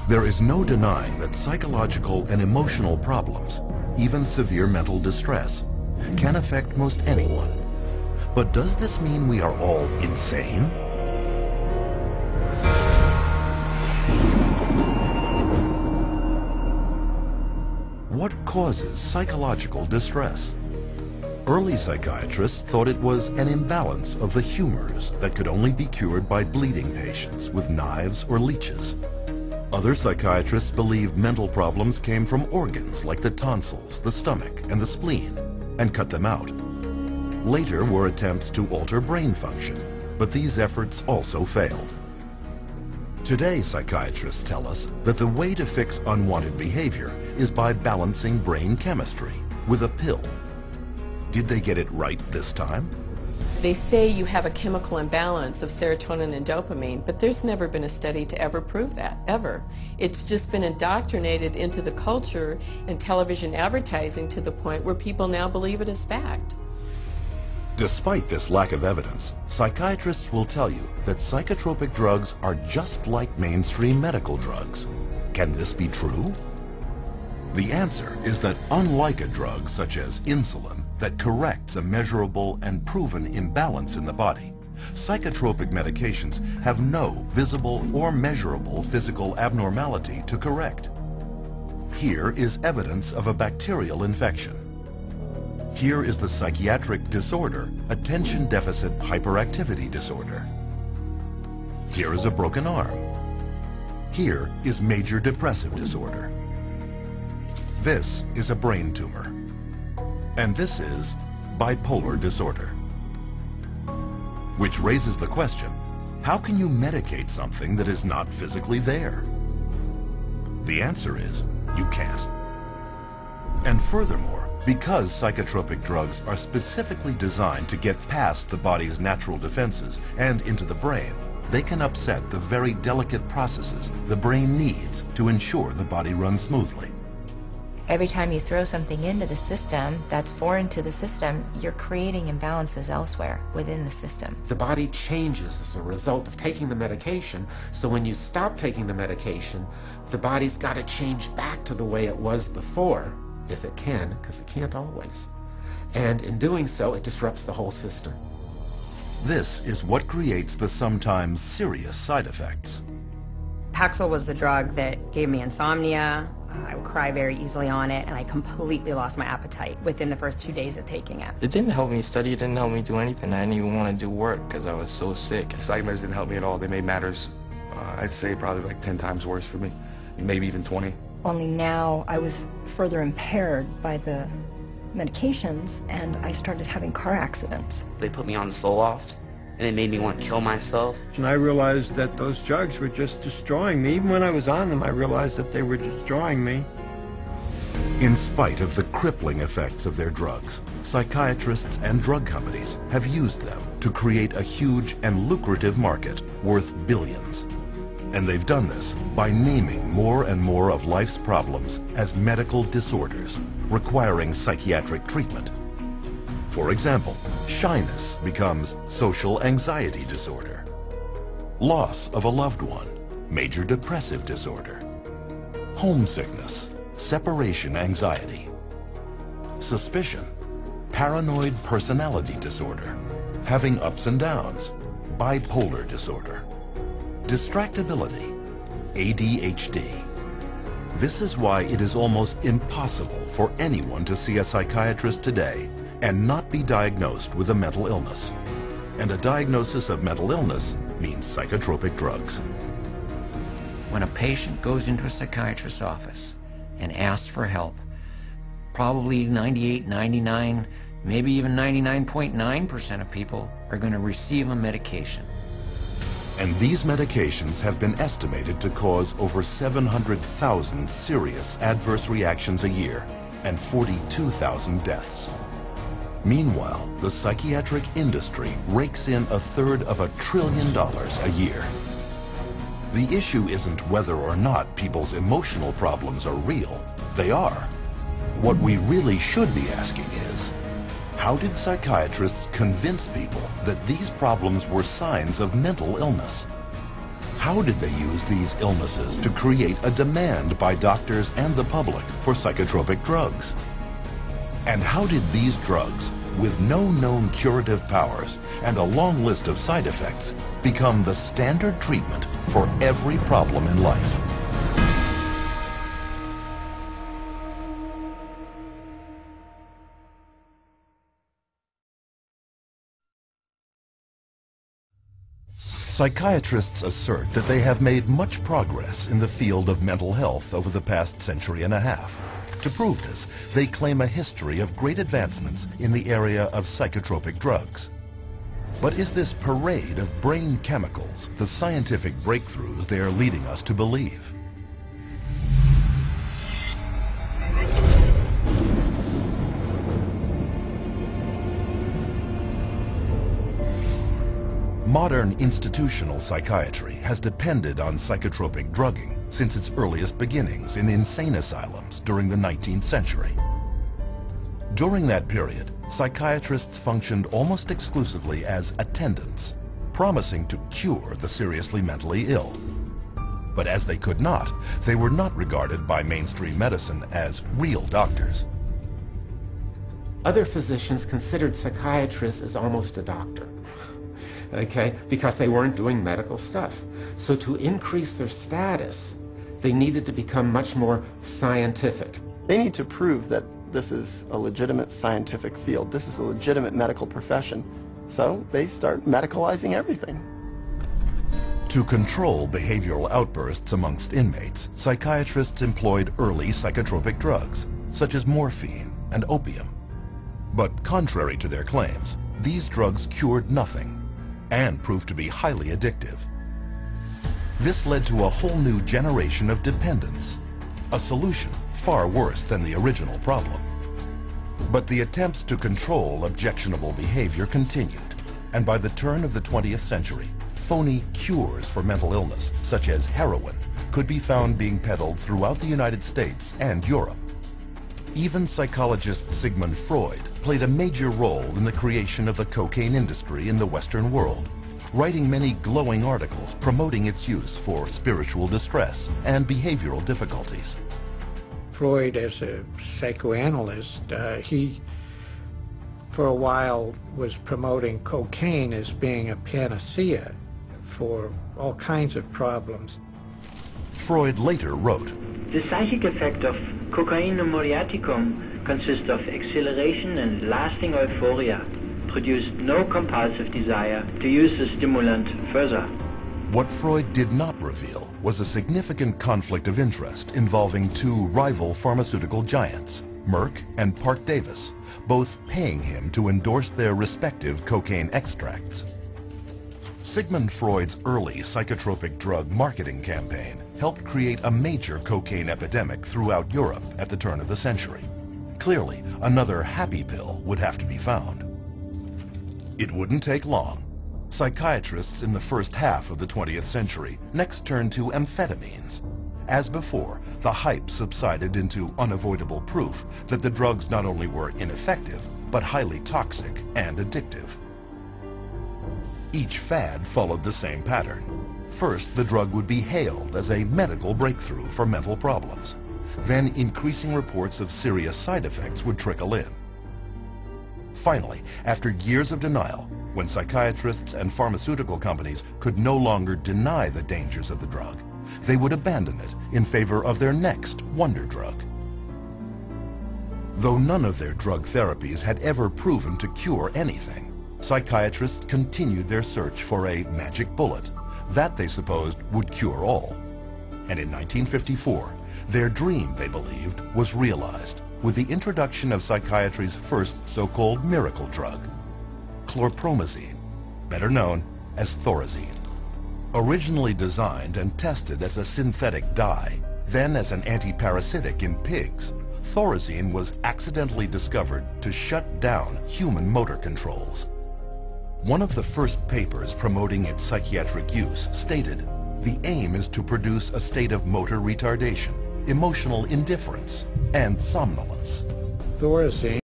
There is no denying that psychological and emotional problems, even severe mental distress, can affect most anyone. But does this mean we are all insane? What causes psychological distress? Early psychiatrists thought it was an imbalance of the humors that could only be cured by bleeding patients with knives or leeches. Other psychiatrists believed mental problems came from organs like the tonsils, the stomach, and the spleen, and cut them out. Later were attempts to alter brain function, but these efforts also failed. Today, psychiatrists tell us that the way to fix unwanted behavior is by balancing brain chemistry with a pill. Did they get it right this time? They say you have a chemical imbalance of serotonin and dopamine, but there's never been a study to ever prove that, ever. It's just been indoctrinated into the culture and television advertising to the point where people now believe it is fact. Despite this lack of evidence, psychiatrists will tell you that psychotropic drugs are just like mainstream medical drugs. Can this be true? The answer is that unlike a drug such as insulin that corrects a measurable and proven imbalance in the body, psychotropic medications have no visible or measurable physical abnormality to correct. Here is evidence of a bacterial infection. Here is the psychiatric disorder, attention deficit hyperactivity disorder. Here is a broken arm. Here is major depressive disorder. This is a brain tumor. And this is bipolar disorder. Which raises the question, how can you medicate something that is not physically there? The answer is, you can't. And furthermore, because psychotropic drugs are specifically designed to get past the body's natural defenses and into the brain, they can upset the very delicate processes the brain needs to ensure the body runs smoothly. Every time you throw something into the system that's foreign to the system, you're creating imbalances elsewhere within the system. The body changes as a result of taking the medication, so when you stop taking the medication, the body's got to change back to the way it was before, if it can, because it can't always. And in doing so, it disrupts the whole system. This is what creates the sometimes serious side effects. Paxil was the drug that gave me insomnia. I would cry very easily on it, and I completely lost my appetite within the first 2 days of taking it. It didn't help me study, it didn't help me do anything. I didn't even want to do work because I was so sick. The psych meds didn't help me at all. They made matters, I'd say probably like 10 times worse for me, maybe even 20. Only now I was further impaired by the medications, and I started having car accidents. They put me on Zoloft, and it made me want to kill myself. And I realized that those drugs were just destroying me. Even when I was on them, I realized that they were destroying me. In spite of the crippling effects of their drugs, psychiatrists and drug companies have used them to create a huge and lucrative market worth billions. And they've done this by naming more and more of life's problems as medical disorders, requiring psychiatric treatment. For example, shyness becomes social anxiety disorder. Loss of a loved one, major depressive disorder. Homesickness, separation anxiety. Suspicion, paranoid personality disorder. Having ups and downs, bipolar disorder. Distractibility, ADHD. This is why it is almost impossible for anyone to see a psychiatrist today and not be diagnosed with a mental illness. And a diagnosis of mental illness means psychotropic drugs. When a patient goes into a psychiatrist's office and asks for help, probably 98, 99, maybe even 99.9% of people are going to receive a medication. And these medications have been estimated to cause over 700,000 serious adverse reactions a year and 42,000 deaths. Meanwhile, the psychiatric industry rakes in $1/3 of $1 trillion a year. The issue isn't whether or not people's emotional problems are real. They are. What we really should be asking is, how did psychiatrists convince people that these problems were signs of mental illness? How did they use these illnesses to create a demand by doctors and the public for psychotropic drugs? And how did these drugs, with no known curative powers and a long list of side effects, become the standard treatment for every problem in life? Psychiatrists assert that they have made much progress in the field of mental health over the past century and a half. To prove this, they claim a history of great advancements in the area of psychotropic drugs. But is this parade of brain chemicals the scientific breakthroughs they are leading us to believe? Modern institutional psychiatry has depended on psychotropic drugging since its earliest beginnings in insane asylums during the 19th century. During that period, psychiatrists functioned almost exclusively as attendants, promising to cure the seriously mentally ill. But as they could not, they were not regarded by mainstream medicine as real doctors. Other physicians considered psychiatrists as almost a doctor. Okay, because they weren't doing medical stuff. So to increase their status, they needed to become much more scientific. They need to prove that this is a legitimate scientific field. This is a legitimate medical profession. So they start medicalizing everything. To control behavioral outbursts amongst inmates, psychiatrists employed early psychotropic drugs, such as morphine and opium. But contrary to their claims, these drugs cured nothing and proved to be highly addictive. This led to a whole new generation of dependence, a solution far worse than the original problem. But the attempts to control objectionable behavior continued, and by the turn of the 20th century, phony cures for mental illness, such as heroin, could be found being peddled throughout the United States and Europe. Even psychologist Sigmund Freud played a major role in the creation of the cocaine industry in the Western world, writing many glowing articles promoting its use for spiritual distress and behavioral difficulties. Freud, as a psychoanalyst, he for a while was promoting cocaine as being a panacea for all kinds of problems. Freud later wrote, "The psychic effect of cocaine muriaticum consists of exhilaration and lasting euphoria, produced no compulsive desire to use the stimulant further." What Freud did not reveal was a significant conflict of interest involving two rival pharmaceutical giants, Merck and Parke-Davis, both paying him to endorse their respective cocaine extracts. Sigmund Freud's early psychotropic drug marketing campaign helped create a major cocaine epidemic throughout Europe at the turn of the century. Clearly, another happy pill would have to be found. It wouldn't take long. Psychiatrists in the first half of the 20th century next turned to amphetamines. As before, the hype subsided into unavoidable proof that the drugs not only were ineffective, but highly toxic and addictive. Each fad followed the same pattern. First, the drug would be hailed as a medical breakthrough for mental problems. Then, increasing reports of serious side effects would trickle in. Finally, after years of denial, when psychiatrists and pharmaceutical companies could no longer deny the dangers of the drug, they would abandon it in favor of their next wonder drug. Though none of their drug therapies had ever proven to cure anything, psychiatrists continued their search for a magic bullet that they supposed would cure all. And in 1954, their dream, they believed, was realized with the introduction of psychiatry's first so-called miracle drug, chlorpromazine, better known as Thorazine. Originally designed and tested as a synthetic dye, then as an anti-parasitic in pigs, Thorazine was accidentally discovered to shut down human motor controls. One of the first papers promoting its psychiatric use stated, "The aim is to produce a state of motor retardation, emotional indifference, and somnolence." Thorazine